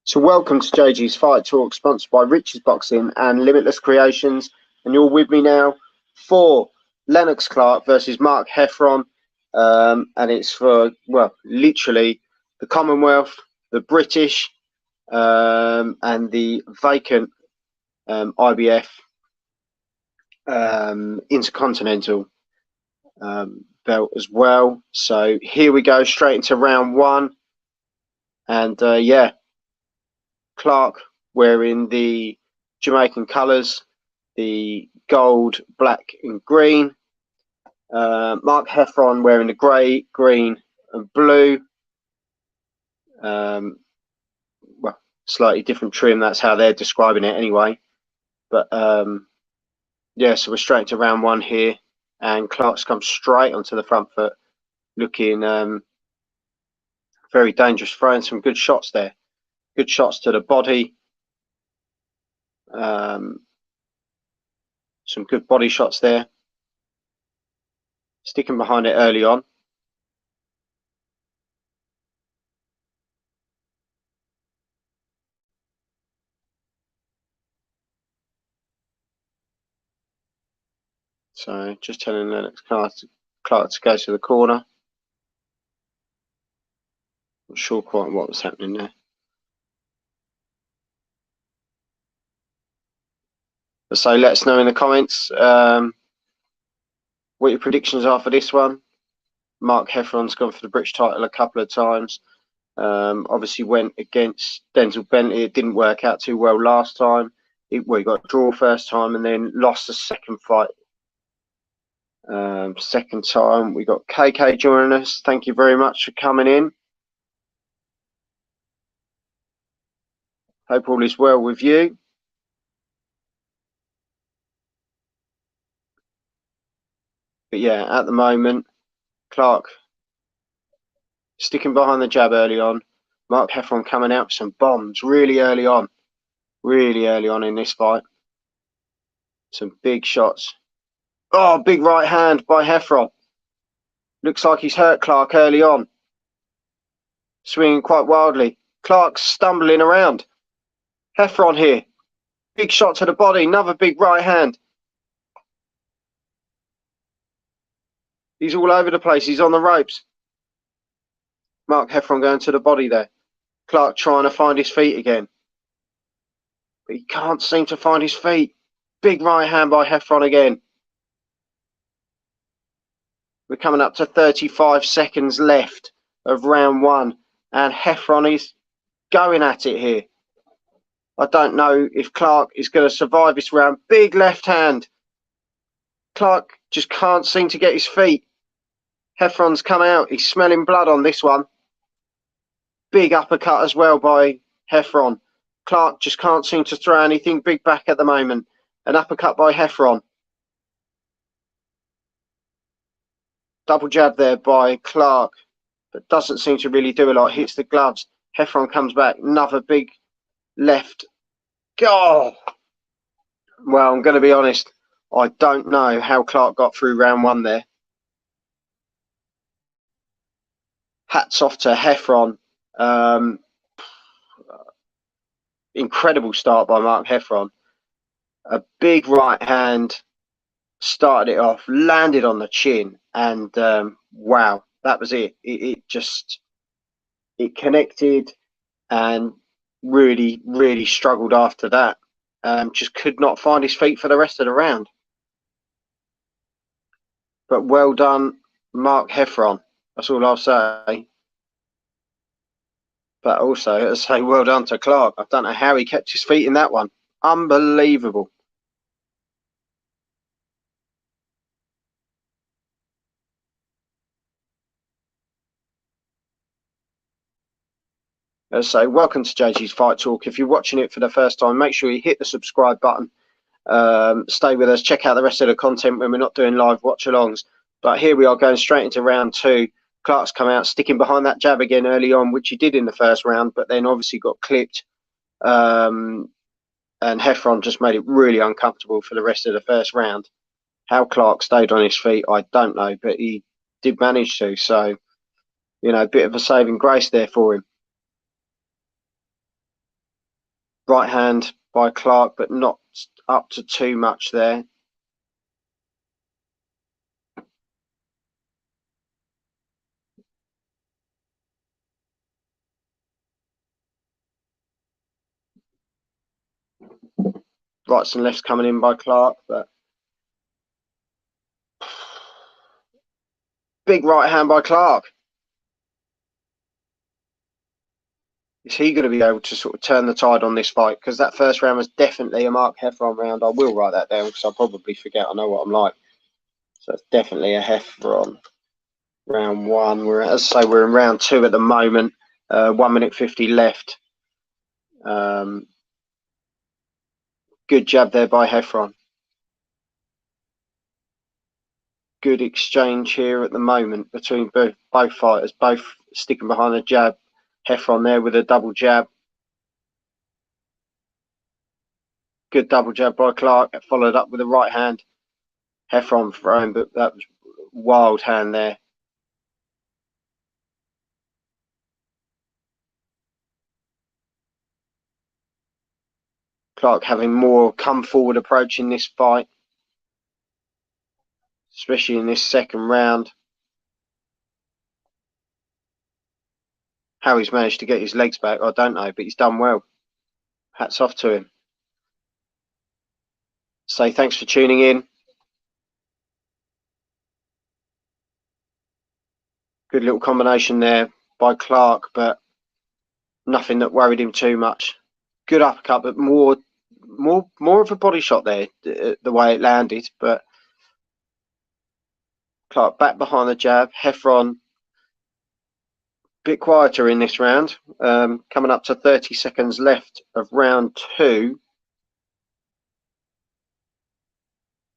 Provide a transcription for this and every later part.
So welcome to JG's Fight Talk, sponsored by Rich's Boxing and Limitless Creations. And you're with me now for Lennox Clarke versus Mark Heffron. And it's for, well, literally the Commonwealth, the British, and the vacant IBF Inter-Continental belt as well. So here we go, straight into round one. And yeah, Clarke wearing the Jamaican colours, the gold, black and green. Mark Heffron wearing the grey, green and blue. Well, slightly different trim, that's how they're describing it anyway. But yeah, so we're straight into round one here, and Clarke's come straight onto the front foot, looking very dangerous, throwing some good shots there. Good shots to the body. Some good body shots there. Sticking behind it early on. So just telling Lennox Clarke to go to the corner. Not sure quite what was happening there. So let us know in the comments what your predictions are for this one. Mark Heffron's gone for the British title a couple of times. Obviously went against Denzel Bentley. It didn't work out too well last time. He got a draw first time and then lost the second fight. Second time we got KK joining us. Thank you very much for coming in. Hope all is well with you. But yeah, at the moment, Clarke sticking behind the jab early on. Mark Heffron coming out with some bombs really early on in this fight. Some big shots. Oh, big right hand by Heffron. Looks like he's hurt Clarke early on. Swinging quite wildly. Clarke's stumbling around. Heffron here. Big shot to the body. Another big right hand. He's all over the place. He's on the ropes. Mark Heffron going to the body there. Clarke trying to find his feet again. But he can't seem to find his feet. Big right hand by Heffron again. We're coming up to 35 seconds left of round one. And Heffron is going at it here. I don't know if Clarke is going to survive this round. Big left hand. Clarke just can't seem to get his feet. Heffron's come out. He's smelling blood on this one. Big uppercut as well by Heffron. Clarke just can't seem to throw anything big back at the moment. An uppercut by Heffron. Double jab there by Clarke, but doesn't seem to really do a lot. Hits the gloves. Heffron comes back. Another big left. Oh! Well, I'm going to be honest. I don't know how Clarke got through round one there. Hats off to Heffron. Incredible start by Mark Heffron. A big right hand started it off, landed on the chin, and wow, that was it. It connected, and really struggled after that. Just could not find his feet for the rest of the round. But well done, Mark Heffron. That's all I'll say. But also, as I say, well done to Clarke. I don't know how he kept his feet in that one. Unbelievable. As I say, welcome to JG's Fight Talk. If you're watching it for the first time, make sure you hit the subscribe button. Stay with us. Check out the rest of the content when we're not doing live watch-alongs. But here we are going straight into round two. Clarke's come out sticking behind that jab again early on, which he did in the first round, but then obviously got clipped. And Heffron just made it really uncomfortable for the rest of the first round. How Clarke stayed on his feet, I don't know, but he did manage to. So, you know, a bit of a saving grace there for him. Right hand by Clarke, but not up to too much there. Rights and lefts coming in by Clarke, but big right hand by Clarke. Is he going to be able to sort of turn the tide on this fight? Because that first round was definitely a Mark Heffron round. I will write that down because I'll probably forget. I know what I'm like. So it's definitely a Heffron round one. As I say, we're in round two at the moment. 1 minute 50 left. Good jab there by Heffron. Good exchange here at the moment between both fighters, both sticking behind the jab. Heffron there with a double jab. Good double jab by Clarke, followed up with a right hand. Heffron throwing, but that was wild hand there. Clarke having more come forward approach in this fight, especially in this second round. How he's managed to get his legs back, I don't know, but he's done well. Hats off to him. So thanks for tuning in. Good little combination there by Clarke, but nothing that worried him too much. Good uppercut, but more of a body shot there, the way it landed. But Clarke back behind the jab. Heffron a bit quieter in this round. Coming up to 30 seconds left of round two.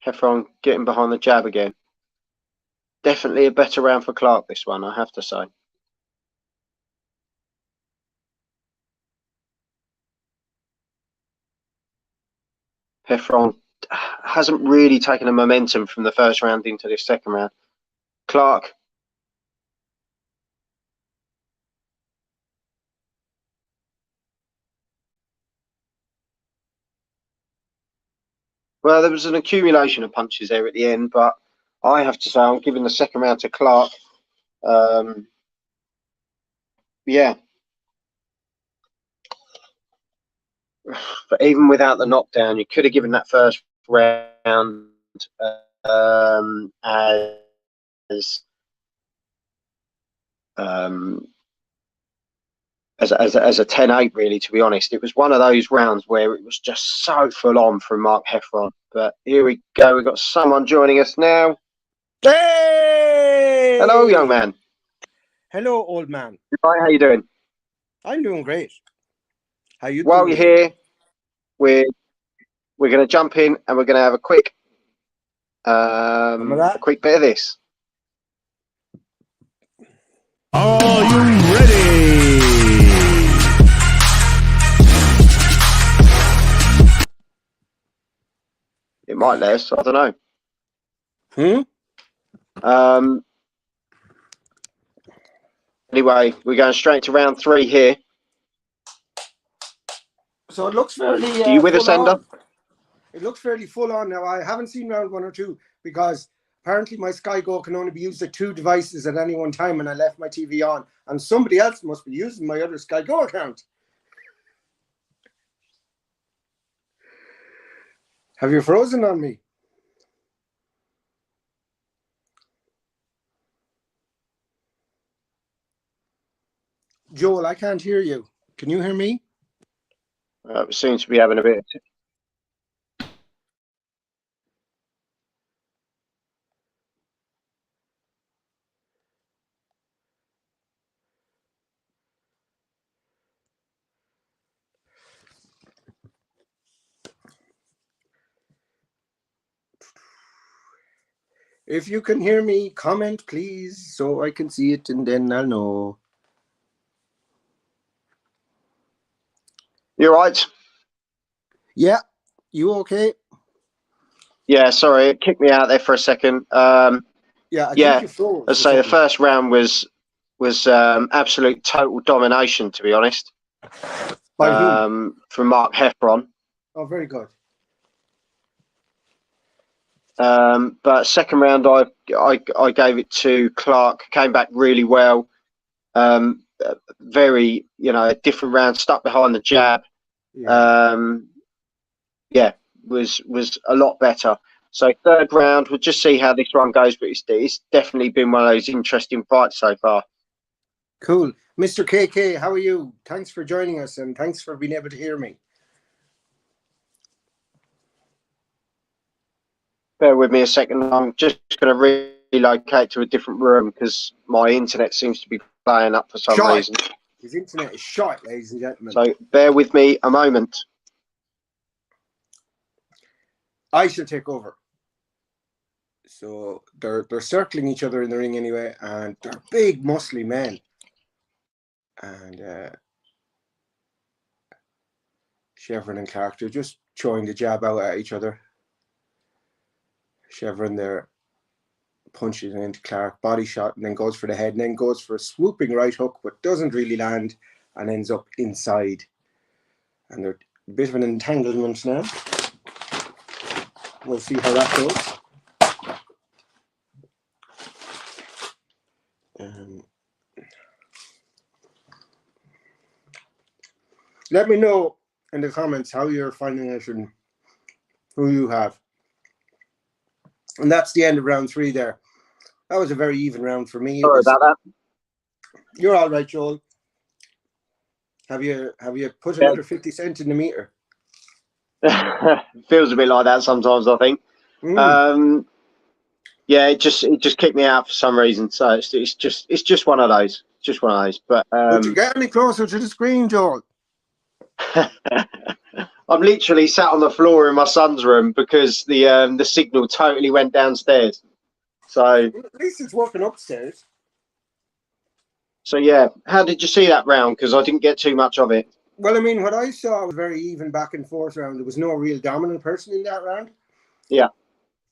Heffron getting behind the jab again. Definitely a better round for Clarke, this one, I have to say. Heffron hasn't really taken the momentum from the first round into this second round. Clarke. Well, there was an accumulation of punches there at the end, but I have to say I'm giving the second round to Clarke. Yeah. But even without the knockdown, you could have given that first round as a 10-8, really, to be honest. It was one of those rounds where it was just so full on from Mark Heffron. But here we go. We've got someone joining us now. Hey! Hello, young man. Hello, old man. Right, how you doing? I'm doing great. How you While doing? you're here, we're going to jump in and we're going to have a quick bit of this. Are you ready? It might last, I don't know. Anyway, we're going straight to round three here. So it looks fairly Are you with us, Ender? It looks fairly full on now. I haven't seen round one or two because apparently my Sky Go can only be used at 2 devices at any one time, and I left my TV on, and somebody else must be using my other Sky Go account. Have you frozen on me? Joel, I can't hear you. Can you hear me? We seem to be having a bit. If you can hear me, comment, please, so I can see it, and then I'll know. You all right? Yeah. You okay? Yeah, sorry, it kicked me out there for a second. I think you froze. I'd say the first round was absolute total domination, to be honest. By whom? From Mark Heffron. Oh, very good. But second round, I gave it to Clarke. Came back really well. Very, a different round. Stuck behind the jab. Yeah. Was a lot better. So third round, we'll just see how this one goes. But it's definitely been one of those interesting fights so far. Cool. Mr. KK, how are you? Thanks for joining us, and thanks for being able to hear me. Bear with me a second. I'm just going to relocate to a different room because my internet seems to be playing up for some reason. His internet is short, ladies and gentlemen. So bear with me a moment. I shall take over. So they're circling each other in the ring anyway, and they're big, muscly men. And Heffron and Clarke, they're just throwing the jab out at each other. Heffron there punches into Clarke, body shot, and then goes for the head, and then goes for a swooping right hook, but doesn't really land and ends up inside. And they're a bit of an entanglement now. We'll see how that goes. Let me know in the comments how you're finding it and who you have. And that's the end of round 3 there. That was a very even round for me. Sorry about that. You're all right, Joel. Have you put another 50 cents in the meter? Feels a bit like that sometimes, I think. Yeah, it just kicked me out for some reason. So it's just one of those. Just one of those. But would you get any closer to the screen, Joel? I'm literally sat on the floor in my son's room because the signal totally went downstairs. So at least it's working upstairs. So yeah, how did you see that round? Because I didn't get too much of it. Well, I mean, what I saw was very even back and forth round. There was no real dominant person in that round. Yeah.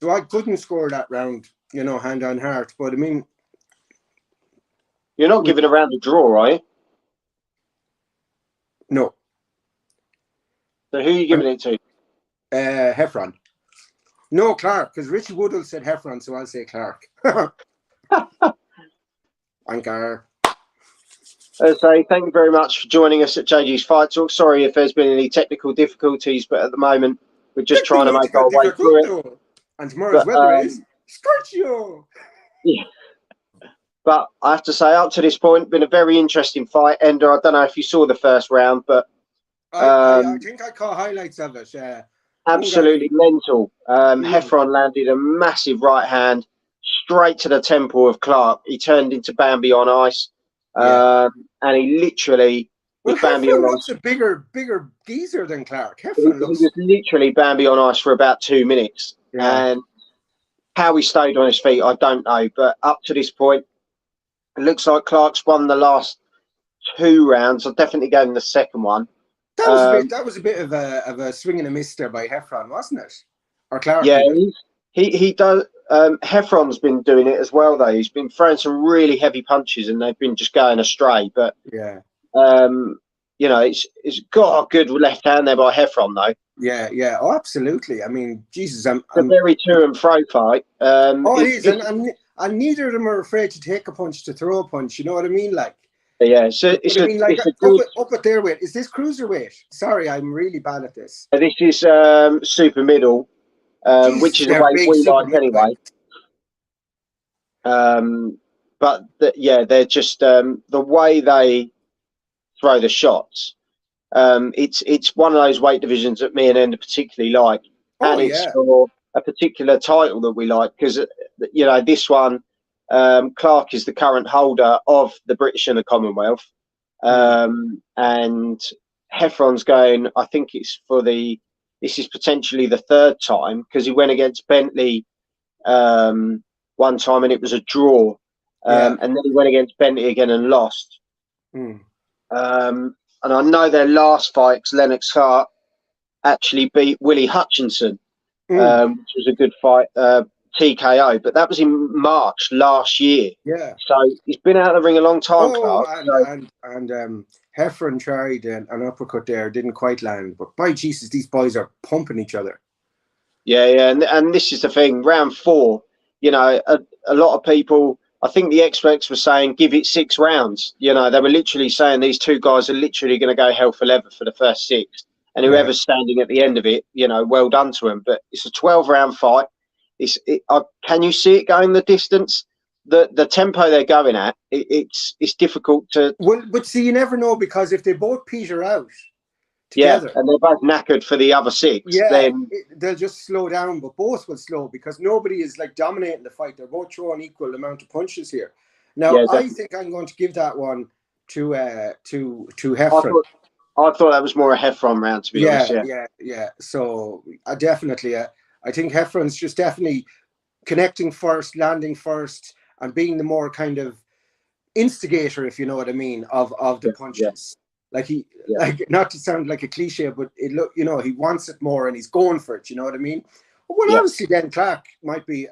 So I couldn't score that round, hand on heart. But I mean, you're not giving a round a draw, are you? No. So who are you giving it to? Heffron. No, Clarke, because Richie Woodall said Heffron, so I'll say Clarke. Anchor. So thank you very much for joining us at JG's Fight Talk. Sorry if there's been any technical difficulties, but at the moment we're just trying to make our way through it. And tomorrow's weather is Scorchio. Yeah. But I have to say, up to this point, been a very interesting fight. Ender, I don't know if you saw the first round, but I think I caught highlights of it. Absolutely mental. Heffron landed a massive right hand straight to the temple of Clarke. He turned into Bambi on ice, and he literally was Bambi on ice. Looks a bigger geezer than Clarke. He was literally Bambi on ice for about 2 minutes, and how he stayed on his feet, I don't know. But up to this point, it looks like Clarke's won the last 2 rounds. I definitely gave him the second one. That was a bit of a swing and a miss there by Heffron, wasn't it? Or Clarke? Yeah, he does. Heffron's been doing it as well, though. He's been throwing some really heavy punches, and they've been just going astray. But it's got a good left hand there by Heffron, though. Yeah. Oh, absolutely. I mean, Jesus, it's a very to and fro fight. It is, and neither of them are afraid to take a punch, to throw a punch. You know what I mean? Like. Yeah, so it's a good... up at their weight. Is this cruiserweight? Sorry, I'm really bad at this. This is super middle, which is the way we like anyway. But they're just the way they throw the shots. It's one of those weight divisions that me and Ender particularly like, it's for a particular title that we like because this one. Clarke is the current holder of the British and the Commonwealth, and Heffron's going. I think it's this is potentially the 3rd time because he went against Bentley one time and it was a draw, and then he went against Bentley again and lost. And I know their last fight, Lennox Clarke actually beat Willie Hutchinson, which was a good fight. TKO, but that was in March last year. Yeah. So he's been out of the ring a long time, Oh, Clarke. So, and Heffron tried an uppercut there, didn't quite land. But by Jesus, these boys are pumping each other. yeah, and this is the thing. Round 4, you know, a lot of people. I think the experts were saying give it 6 rounds. You know, they were literally saying these two guys are literally going to go hell for leather for the first 6, and whoever's standing at the end of it, you know, well done to them. But it's a 12-round fight. Can you see it going the distance? The tempo they're going at, it's difficult to. Well, but see, you never know, because if they both peter out together, and they're both knackered for the other 6, then they'll just slow down. But both will slow, because nobody is like dominating the fight. They're both throwing equal amount of punches here. Now, I think I'm going to give that one to Heffron. I thought that was more a Heffron round, to be honest. Yeah. So I definitely, I think Heffron's just definitely connecting first, landing first, and being the more kind of instigator, if you know what I mean, of the punches. Like like, not to sound like a cliche, but you know, he wants it more and he's going for it. You know what I mean? Well, obviously, then Clarke might be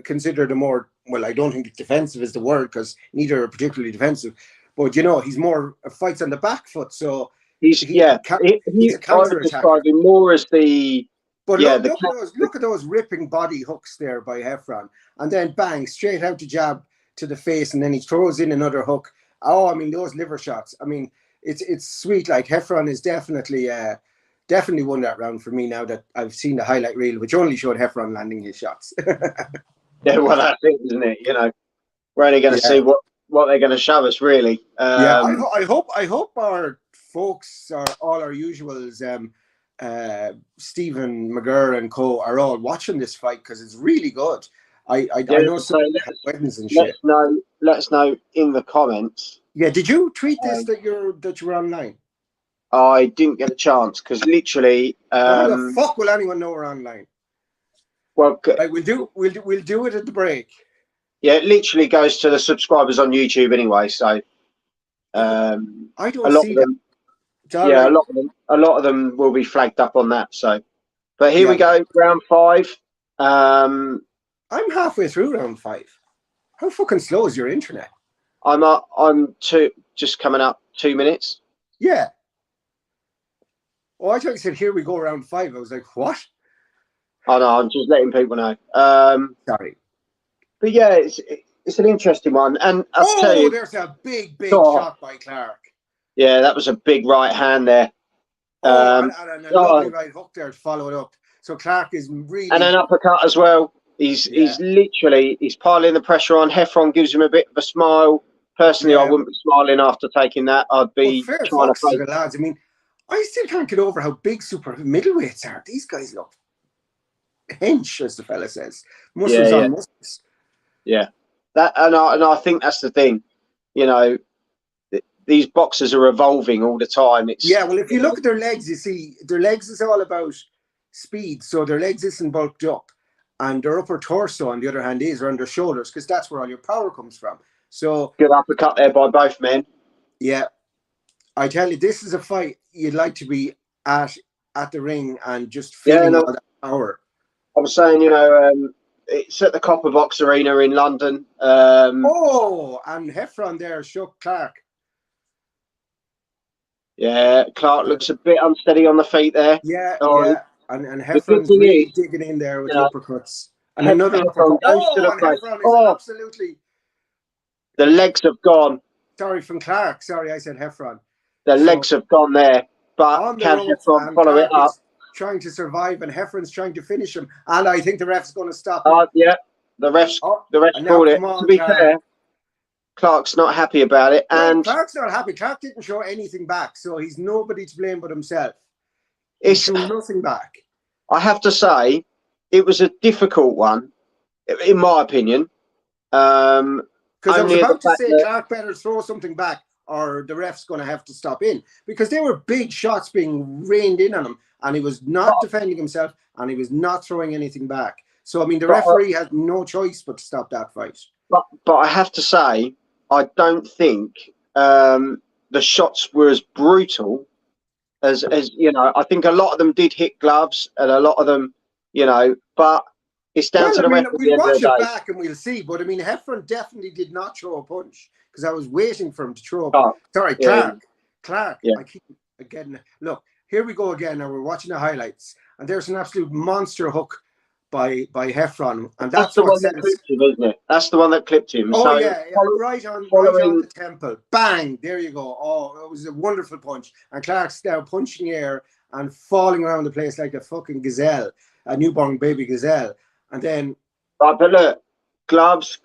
considered a more, well, I don't think defensive is the word, because neither are particularly defensive, but you know, he's more fights on the back foot. So he's a counter attacker. More as the. But look at those ripping body hooks there by Heffron, and then bang, straight out the jab to the face, and then he throws in another hook. Oh, I mean, those liver shots. I mean, it's sweet. Like, Heffron is definitely won that round for me, now that I've seen the highlight reel, which only showed Heffron landing his shots. Yeah, well, that's it, isn't it? You know, we're only going to see what they're going to show us, really. I hope our folks, all our usuals, Stephen McGurr and co, are all watching this fight, because it's really good. I know some weapons and shit. Let us know in the comments. Yeah, did you tweet this that you were online? I didn't get a chance, because literally. How the fuck will anyone know we're online? Well, we'll do it at the break. Yeah, it literally goes to the subscribers on YouTube anyway. So I don't see that. Yeah, a lot of them will be flagged up on that. So, but here we go, round 5. I'm halfway through round 5. How fucking slow is your internet? I'm just coming up 2 minutes. Yeah. Oh, I thought you said here we go, round 5. I was like, what? Oh no, I'm just letting people know. Sorry. But yeah, it's an interesting one, and I'll tell you, there's a big shot by Clarke. Yeah, that was a big right hand there. And a lovely right hook there to follow it up. So Clarke is really, and an uppercut as well. He's literally piling the pressure on. Heffron gives him a bit of a smile. Personally, I wouldn't be smiling after taking that. I'd be fair trying to to the lads. I mean, I still can't get over how big super middleweights are. These guys look hench, as the fella says. Muscles on muscles. Yeah, and I think that's the thing. You know, these boxers are evolving all the time. Well, if you look at their legs, you see their legs is all about speed. So their legs isn't bulked up, and their upper torso, on the other hand, is around their shoulders, because that's where all your power comes from. So good uppercut there by both men. Yeah, I tell you, this is a fight you'd like to be at the ring and just feeling all that power. I was saying, you know, it's at the Copper Box Arena in London. And Heffron there shook Clarke. Yeah, Clarke looks a bit unsteady on the feet there. And Heffron's really digging in there with the uppercuts. And another uppercut. Heffron is absolutely. The legs have gone. Sorry, from Clarke. Sorry, I said Heffron. The legs have gone there. But can Heffron follow it up? Trying to survive, and Heffron's trying to finish him. And I think the ref's going to stop. The ref's called it. To be fair, Clarke's not happy about it. And Clarke's not happy. Clarke didn't show anything back, so he's nobody to blame but himself. He showed nothing back. I have to say, it was a difficult one, in my opinion. Because I was about to say Clarke better throw something back, or the ref's going to have to stop in, because there were big shots being rained in on him, and he was not defending himself, and he was not throwing anything back. So, I mean, the referee had no choice but to stop that fight. But I have to say, I don't think the shots were as brutal as you know. I think a lot of them did hit gloves, and a lot of them, you know. But It's down Well, to I the mean, ref at the we'll end of watch the it day. back and we'll see. But I mean, Heffron definitely did not throw a punch because I was waiting for him to throw. Clarke. Sorry, Yeah. Clarke. Yeah. I keep again. Look, here we go again. Now we're watching the highlights, and there's an absolute monster hook by Heffron, and That's that's the what one that sends. clipped him, isn't it? That's the one that clipped him. Oh So yeah, right on the temple. Bang! There you go. Oh, it was a wonderful punch. And Clarke's now punching air and falling around the place like a fucking gazelle, a newborn baby gazelle. And then, but look, gloves.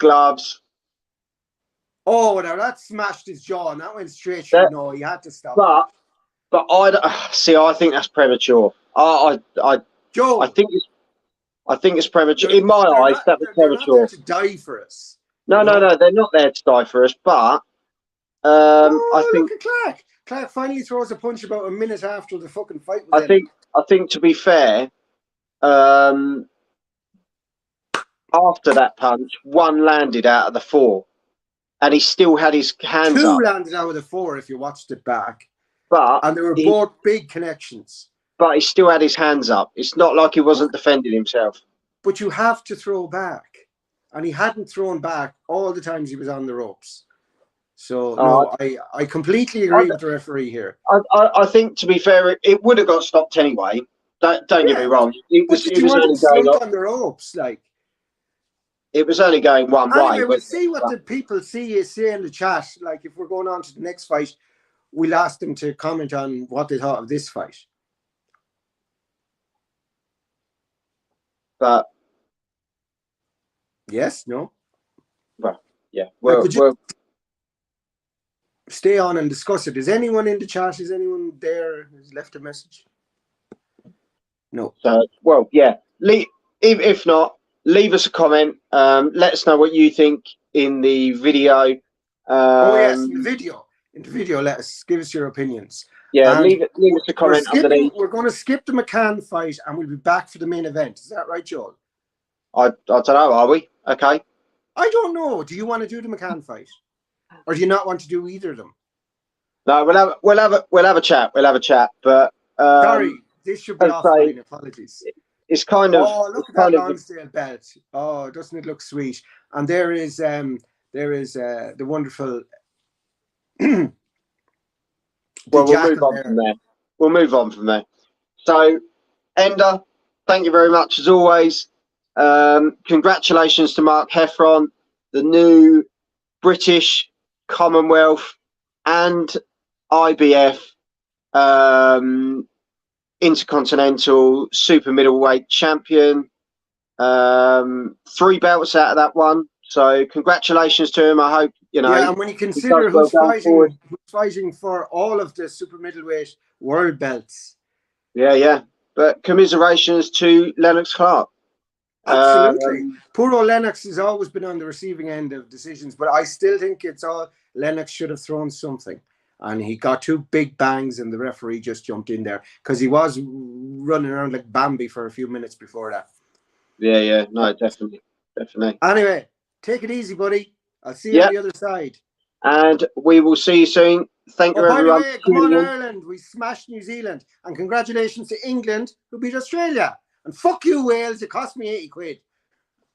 oh, now that smashed his jaw, and that went straight through. No, he had to stop. But I see. I think that's premature. I Joe, think it's premature. In my eyes, that was they're not premature. there to die for us. No, they're not there to die for us. But I think look at Clarke. Clarke finally throws a punch about a minute after the fucking fight was I think to be fair, after that punch, one landed out of the four, and he still had his hands up. Two landed out of the four if you watched it back. But they were both big connections. But he still had his hands up. It's not like he wasn't defending himself. But you have to throw back. And he hadn't thrown back all the times he was on the ropes. So, no, I completely agree with the referee here. I think, to be fair, it would have got stopped anyway. Don't get me wrong. It was only going on the ropes, like. It was only going one way. We'll see what the people say in the chat. Like, if we're going on to the next fight, we'll ask them to comment on what they thought of this fight. But yes, no. Well, yeah. Well, stay on and discuss it. Is anyone in the chat? Is anyone there who's left a message? No. So, well, yeah. If not, leave us a comment. Let us know what you think in the video. Oh yes, in the video, give us your opinions. Yeah, leave us a comment underneath. We're going to skip the McCann fight, and we'll be back for the main event. Is that right, Joel? I don't know. Are we okay? I don't know. Do you want to do the McCann fight, or do you not want to do either of them? No, we'll have a chat. We'll have a chat. But sorry, this should be offline. Apologies. It's kind of. Oh, look at that Lonsdale belt. Oh, doesn't it look sweet? And there is the wonderful. Well, we'll move on from there. So, Ender, thank you very much as always. Congratulations to Mark Heffron, the new British Commonwealth and IBF Intercontinental Super Middleweight Champion. 3 belts out of that one. So congratulations to him. I hope, Yeah, and when you consider who's fighting for all of the super middleweight world belts. Yeah. But commiserations to Lennox Clarke. Absolutely. Poor old Lennox has always been on the receiving end of decisions, but I still think Lennox should have thrown something. And he got 2 big bangs and the referee just jumped in there because he was running around like Bambi for a few minutes before that. Yeah. No, definitely. Anyway, take it easy, buddy. I'll see you on the other side. And we will see you soon. Thank you, everyone. By the way, come on, Ireland. We smashed New Zealand. And congratulations to England, who beat Australia. And fuck you, Wales. It cost me 80 quid.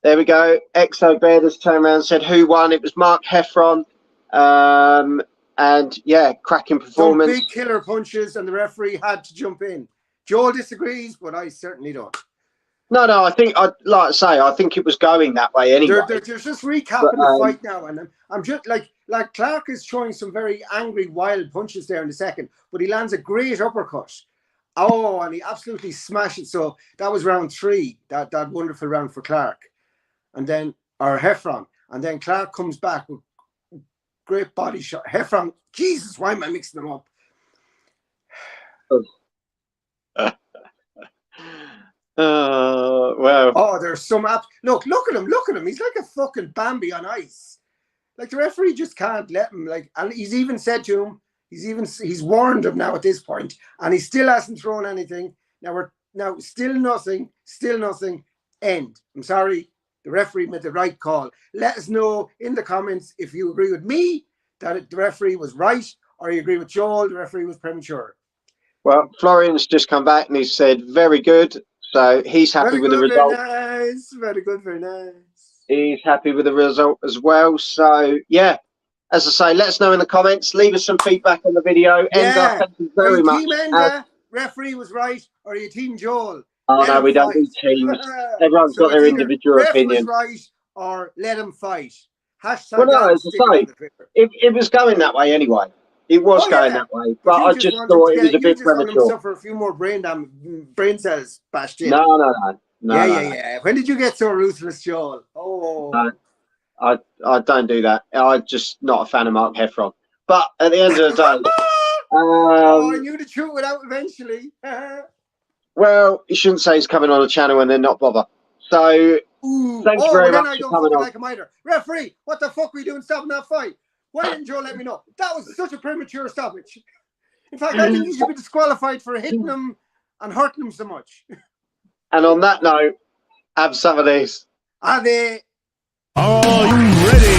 There we go. Exo Bear just turned around and said who won. It was Mark Heffron. And yeah, cracking performance. Some big killer punches, and the referee had to jump in. Joel disagrees, but I certainly don't. No, I think I think it was going that way anyway. They're just recapping the fight now, and I'm just like Clarke is showing some very angry, wild punches there in the second, but he lands a great uppercut. Oh, and he absolutely smashed it. So that was round 3, that wonderful round for Clarke, and then Heffron, and then Clarke comes back with great body shot. Heffron, Jesus, why am I mixing them up? Wow. Oh, there's some look at him. He's like a fucking Bambi on ice. Like the referee just can't let him. And he's even said to him, he's warned him now at this point, and he still hasn't thrown anything. Now still nothing. End. I'm sorry, the referee made the right call. Let us know in the comments if you agree with me that the referee was right, or you agree with Joel, the referee was premature. Well, Florian's just come back and he said very good. So he's happy Very with the good, very result. nice. Very good, very nice. He's happy with the result as well. So yeah, as I say, let us know in the comments. Leave us some feedback on the video. Yeah. Ender, thank you Are very you much. team Enda? Referee was right. Or are you team Joel? Oh Let no, him we don't do fight. teams. Everyone's So got it's their either individual ref was opinion. right or let him fight. Well, Hashtag no, that and as stick it I on say, the Twitter. it was going that way anyway. It was Oh going yeah. that way, But but you I just just want him thought to it was get a you bit just want him to premature. suffer a few more brain cells bashed in. No. Yeah. When did you get so ruthless, Joel? Oh. No, I don't do that. I'm just not a fan of Mark Heffron. But at the end of the day, Oh, I knew the truth would out eventually. well, you shouldn't say he's coming on a channel and then not bother. So Ooh. thank you Oh, very well, then much I for don't coming fucking on. like him either. Referee, what the fuck were you doing stopping that fight? Why didn't Joe let me know? That was such a premature stoppage. In fact, I think he should be disqualified for hitting him and hurting him so much. And on that note, have some of this. Are they? Are you ready?